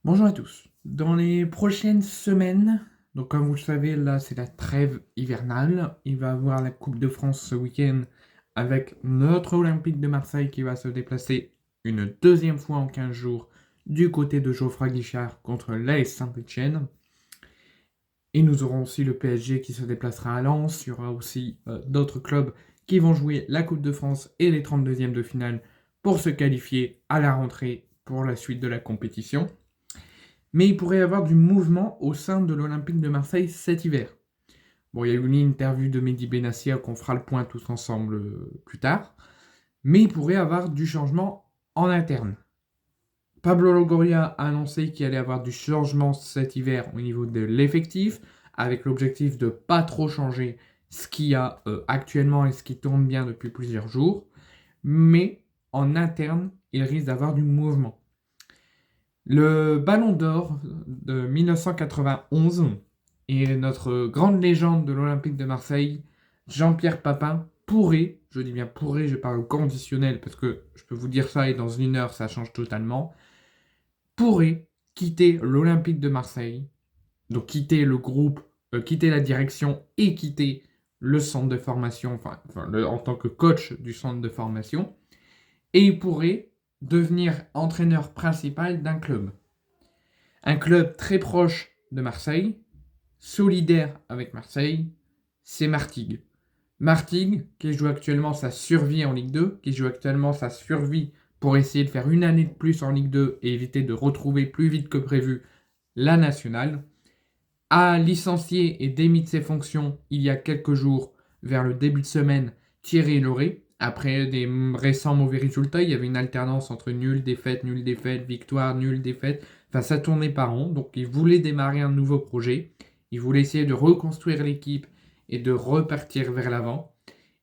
Bonjour à tous. Dans les prochaines semaines, donc comme vous le savez, là c'est la trêve hivernale. Il va y avoir la Coupe de France ce week-end avec notre Olympique de Marseille qui va se déplacer une deuxième fois en 15 jours du côté de Geoffroy Guichard contre l'AS Saint-Etienne. Et nous aurons aussi le PSG qui se déplacera à Lens. Il y aura aussi d'autres clubs qui vont jouer la Coupe de France et les 32e de finale pour se qualifier à la rentrée pour la suite de la compétition. Mais il pourrait y avoir du mouvement au sein de l'Olympique de Marseille cet hiver. Bon, il y a eu une interview de Mehdi Benassia qu'on fera le point tous ensemble plus tard. Mais il pourrait y avoir du changement en interne. Pablo Longoria a annoncé qu'il allait y avoir du changement cet hiver au niveau de l'effectif, avec l'objectif de ne pas trop changer ce qu'il y a actuellement et ce qui tourne bien depuis plusieurs jours. Mais en interne, il risque d'avoir du mouvement. Le Ballon d'Or de 1991 et notre grande légende de l'Olympique de Marseille, Jean-Pierre Papin, pourrait, je dis bien pourrait, je parle au conditionnel parce que je peux vous dire ça et dans une heure ça change totalement, pourrait quitter l'Olympique de Marseille, donc quitter le groupe, quitter la direction et quitter le centre de formation, en tant que coach du centre de formation, et il pourrait devenir entraîneur principal d'un club. Un club très proche de Marseille, solidaire avec Marseille, c'est Martigues. Martigues, qui joue actuellement sa survie en Ligue 2, qui joue actuellement sa survie pour essayer de faire une année de plus en Ligue 2 et éviter de retrouver plus vite que prévu la nationale, a licencié et démis de ses fonctions il y a quelques jours, vers le début de semaine, Thierry Lauré. Après des récents mauvais résultats, il y avait une alternance entre nul, défaite, victoire, nul, défaite. Enfin, ça tournait par rond. Donc, il voulait démarrer un nouveau projet. Il voulait essayer de reconstruire l'équipe et de repartir vers l'avant.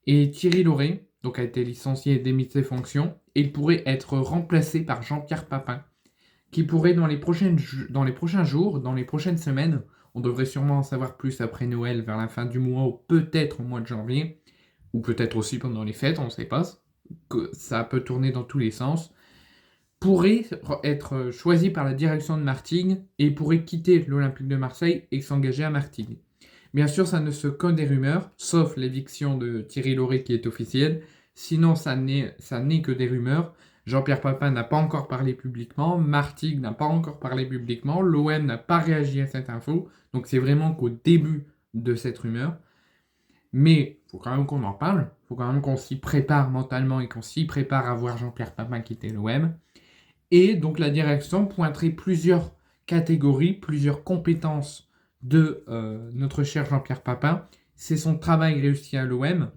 Et Thierry Lauré, donc, a été licencié et démis de ses fonctions. Et il pourrait être remplacé par Jean-Pierre Papin, qui pourrait, dans les prochains jours, dans les prochaines semaines, on devrait sûrement en savoir plus après Noël, vers la fin du mois, ou peut-être au mois de janvier, ou peut-être aussi pendant les fêtes, on ne sait pas, que ça peut tourner dans tous les sens, pourrait être choisi par la direction de Martigues et pourrait quitter l'Olympique de Marseille et s'engager à Martigues. Bien sûr, ça ne se que des rumeurs, sauf l'éviction de Thierry Lauré qui est officielle. Sinon, ça n'est que des rumeurs. Jean-Pierre Papin n'a pas encore parlé publiquement, Martigues n'a pas encore parlé publiquement, l'OM n'a pas réagi à cette info. Donc c'est vraiment qu'au début de cette rumeur. Mais il faut quand même qu'on en parle, il faut quand même qu'on s'y prépare mentalement et qu'on s'y prépare à voir Jean-Pierre Papin quitter l'OM. Et donc la direction pointerait plusieurs catégories, plusieurs compétences de notre cher Jean-Pierre Papin. C'est son travail réussi à l'OM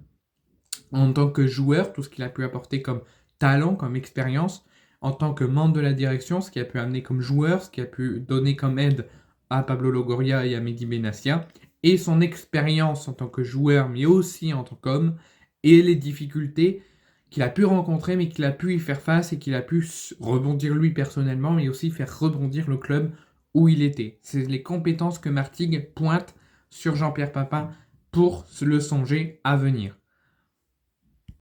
en tant que joueur, tout ce qu'il a pu apporter comme talent, comme expérience, en tant que membre de la direction, ce qu'il a pu amener comme joueur, ce qu'il a pu donner comme aide à Pablo Longoria et à Mehdi Benassia, et son expérience en tant que joueur, mais aussi en tant qu'homme, et les difficultés qu'il a pu rencontrer, mais qu'il a pu y faire face et qu'il a pu rebondir lui personnellement, mais aussi faire rebondir le club où il était. C'est les compétences que Martigues pointe sur Jean-Pierre Papin pour le songer à venir.